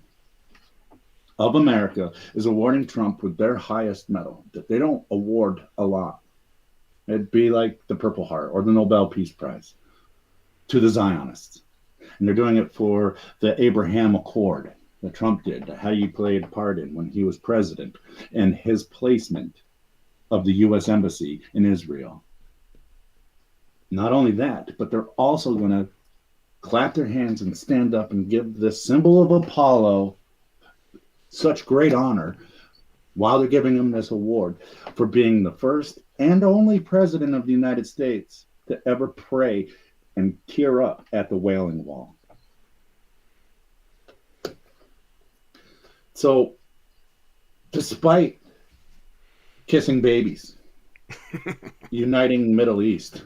of America is awarding Trump with their highest medal that they don't award a lot. It'd be like the Purple Heart or the Nobel Peace Prize to the Zionists. And they're doing it for the Abraham Accord that Trump did, how he played part in when he was president, and his placement of the U.S. Embassy in Israel. Not only that, but they're also going to clap their hands and stand up and give the symbol of Apollo such great honor while they're giving him this award for being the first and only president of the United States to ever pray and tear up at the Wailing Wall. So, despite kissing babies, uniting Middle East,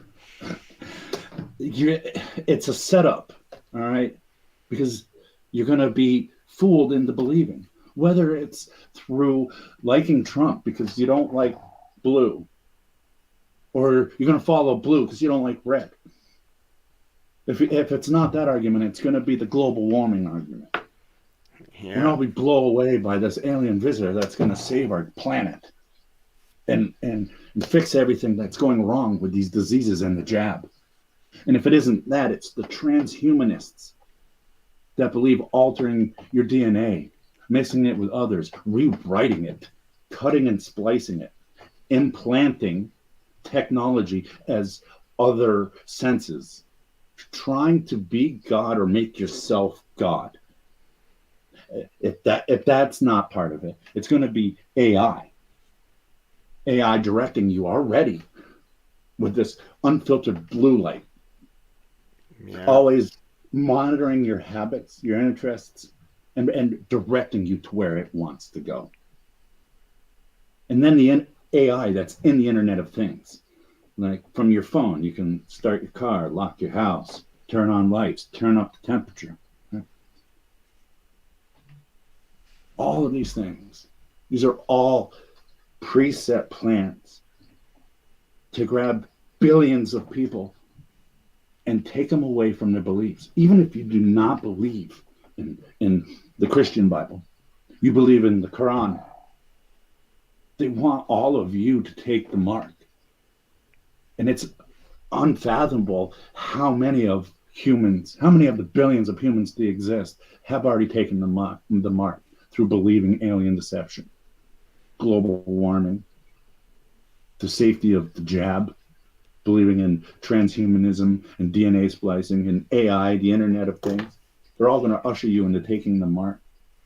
it's a setup, all right? Because you're going to be fooled into believing, whether it's through liking Trump because you don't like blue, or you're going to follow blue because you don't like red. If it's not that argument, it's going to be the global warming argument. Yeah. And I'll be blown away by this alien visitor that's going to save our planet and fix everything that's going wrong with these diseases and the jab. And if it isn't that, it's the transhumanists that believe altering your DNA, mixing it with others, rewriting it, cutting and splicing it, implanting technology as other senses, trying to be God or make yourself God. If that's not part of it, it's going to be AI directing you already with this unfiltered blue light. Yeah. Always monitoring your habits, your interests, and directing you to where it wants to go. And then the AI that's in the Internet of Things. Like from your phone, you can start your car, lock your house, turn on lights, turn up the temperature. All of these things. These are all preset plans to grab billions of people and take them away from their beliefs. Even if you do not believe in the Christian Bible, you believe in the Quran, they want all of you to take the mark. And it's unfathomable how many of the billions of humans that exist have already taken the mark through believing alien deception, global warming, the safety of the jab, believing in transhumanism and DNA splicing and AI, the Internet of Things. They're all going to usher you into taking the mark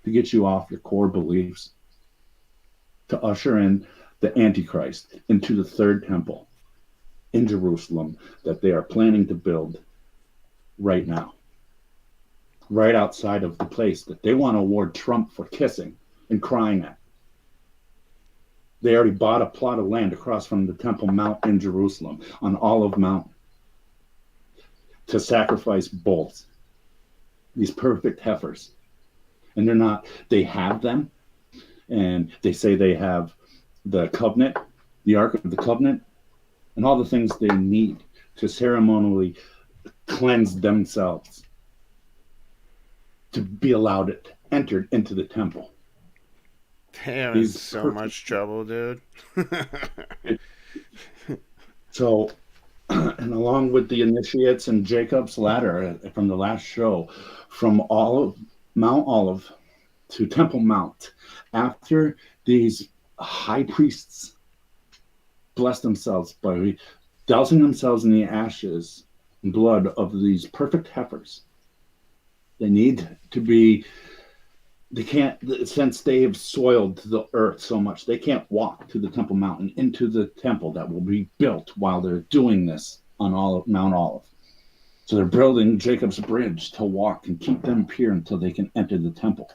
to get you off your core beliefs, to usher in the Antichrist into the third temple in Jerusalem that they are planning to build right now, right outside of the place that they want to award Trump for kissing and crying at. They already bought a plot of land across from the Temple Mount in Jerusalem on Olive Mount to sacrifice bulls, these perfect heifers. And they have them, and they say they have the covenant, the Ark of the Covenant, and all the things they need to ceremonially cleanse themselves to be allowed it entered into the temple. Damn, it's so much trouble, dude. So, and along with the initiates and Jacob's ladder from the last show, from Mount Olive to Temple Mount, after these high priests bless themselves by dousing themselves in the ashes and blood of these perfect heifers, they can't, since they've soiled the earth so much, they can't walk to the Temple Mountain into the temple that will be built while they're doing this on Mount Olive. So they're building Jacob's bridge to walk and keep them pure until they can enter the temple.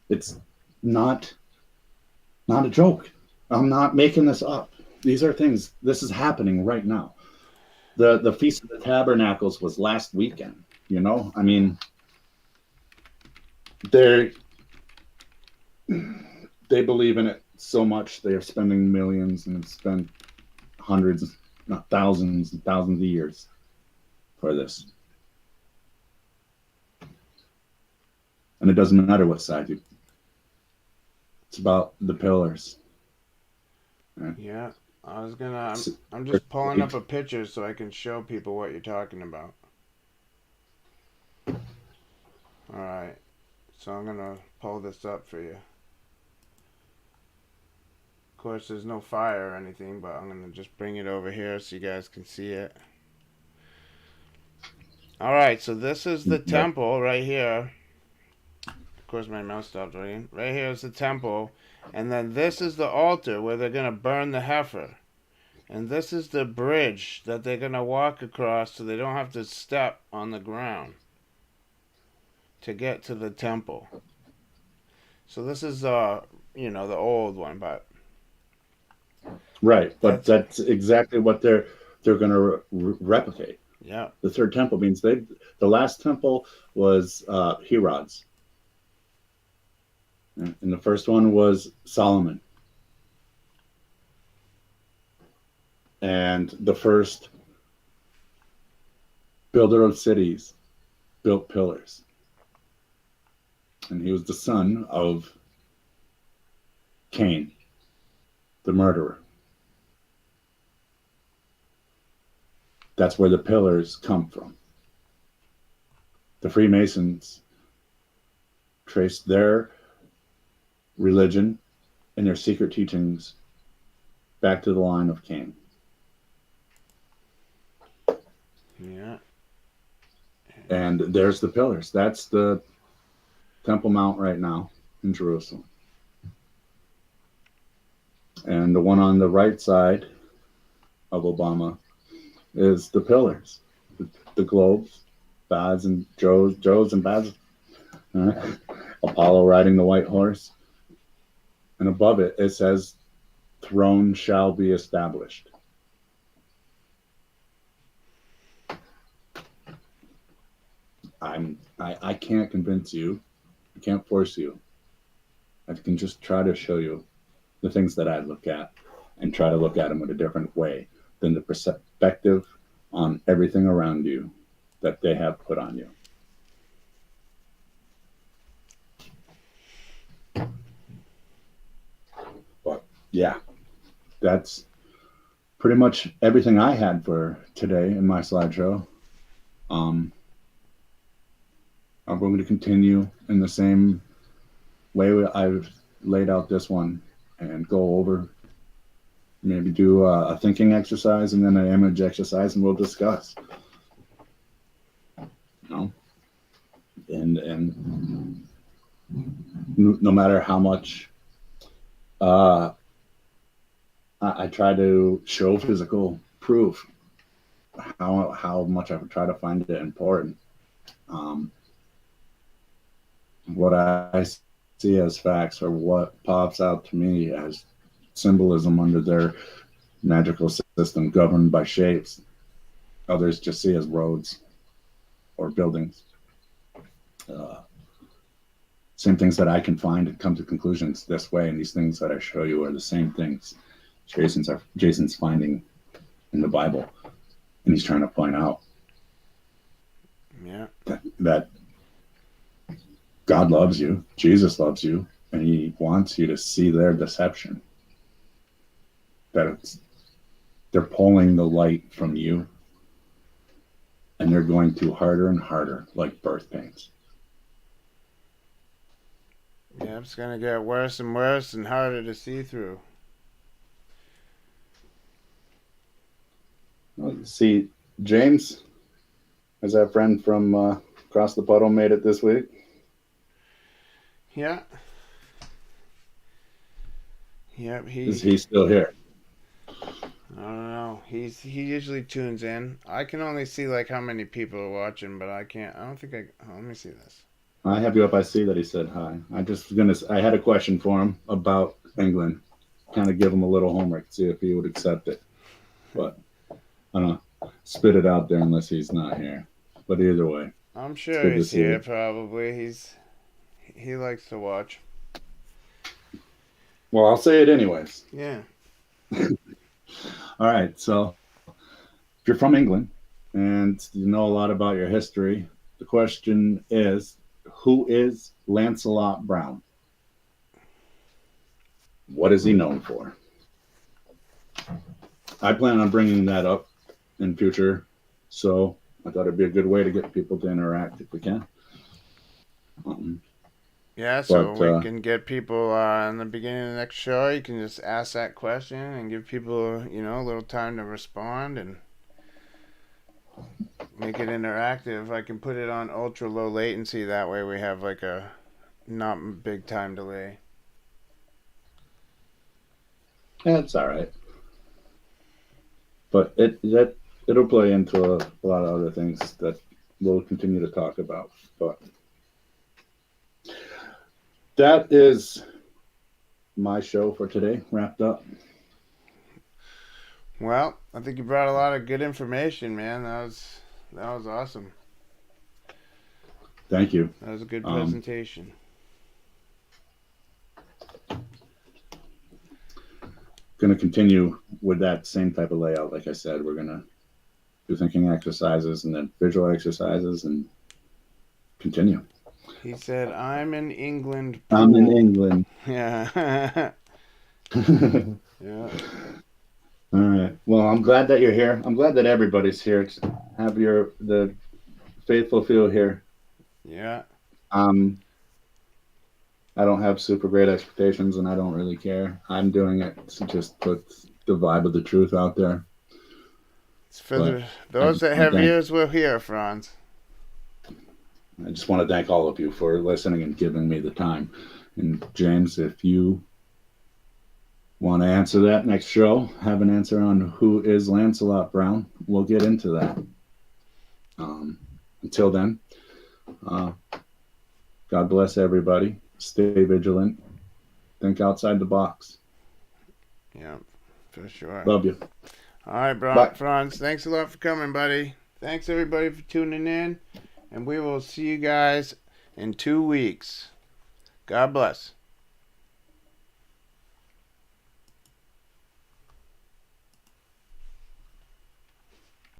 It's not a joke. I'm not making this up. These are things, this is happening right now. The Feast of the Tabernacles was last weekend. You know, I mean, they believe in it so much they are spending millions and have spent hundreds, not thousands and thousands of years for this. And it doesn't matter what side you. It's about the pillars. Right? Yeah, I'm just pulling up a picture so I can show people what you're talking about. Alright, so I'm gonna pull this up for you. course, there's no fire or anything, but I'm going to just bring it over here so you guys can see it. All right, so this is the Yep. temple right here. Of course, my mouse stopped working. Right here is the temple. And then this is the altar where they're going to burn the heifer. And this is the bridge that they're going to walk across so they don't have to step on the ground to get to the temple. So this is, the old one, but Right, but that's exactly what they're going to replicate. yeah. The third temple means the last temple was Herod's, and the first one was Solomon, and the first builder of cities built pillars, and he was the son of Cain, the murderer. That's where the pillars come from. The Freemasons traced their religion and their secret teachings back to the line of Cain. Yeah. And there's the pillars. That's the Temple Mount right now in Jerusalem. And the one on the right side of Obama is the pillars, the globes, Bads and Joes and Bads, Apollo riding the white horse. And above it, it says, "Throne shall be established." I can't convince you. I can't force you. I can just try to show you the things that I look at and try to look at them in a different way than the perspective on everything around you that they have put on you. But yeah, that's pretty much everything I had for today in my slideshow. I'm going to continue in the same way I've laid out this one and go over, maybe do a thinking exercise and then an image exercise, and we'll discuss. And no matter how much I try to show physical proof, how much I try to find it important. What I see as facts or what pops out to me as symbolism under their magical system governed by shapes, others just see as roads or buildings. Same things that I can find and come to conclusions this way, and these things that I show you are the same things Jason's finding in the Bible, and he's trying to point out that God loves you, Jesus loves you, and he wants you to see their deception. That they're pulling the light from you, and they're going through harder and harder, like birth pains. Yeah, it's going to get worse and worse and harder to see through. See, James, has that friend from across the puddle made it this week? Yeah. Yep, Is he still here? I don't know. He usually tunes in. I can only see like how many people are watching, but I don't think let me see this. I have you up. I see that he said hi. I had a question for him about England. Kind of give him a little homework, see if he would accept it. But I don't know. Spit it out there unless he's not here. But either way, I'm sure he's here. Probably he likes to watch. Well, I'll say it anyways. Yeah. All right. So if you're from England and you know a lot about your history, the question is, who is Lancelot Brown? What is he known for? I plan on bringing that up in future, so I thought it'd be a good way to get people to interact if we can. Yeah, so But we can get people in the beginning of the next show. You can just ask that question and give people, a little time to respond and make it interactive. I can put it on ultra low latency. That way we have like a not big time delay. it's all right. But it'll play into a lot of other things that we'll continue to talk about. But that is my show for today wrapped up. Well, I think you brought a lot of good information, man. That was awesome. Thank you. That was a good presentation. Going to continue with that same type of layout. Like I said, we're going to do thinking exercises and then visual exercises and continue. He said, "I'm in England." I'm in pool." England. Yeah. Yeah. All right. Well, I'm glad that you're here. I'm glad that everybody's here. Have the faithful few here. Yeah. I don't have super great expectations, and I don't really care. I'm doing it to just put the vibe of the truth out there. It's for those that have ears will hear, Franz. I just want to thank all of you for listening and giving me the time. And James, if you want to answer that next show, have an answer on who is Lancelot Brown, we'll get into that. Until then, God bless everybody. Stay vigilant. Think outside the box. Yeah, for sure. Love you. All right, Bye. Franz. Thanks a lot for coming, buddy. Thanks, everybody, for tuning in. And we will see you guys in 2 weeks. God bless.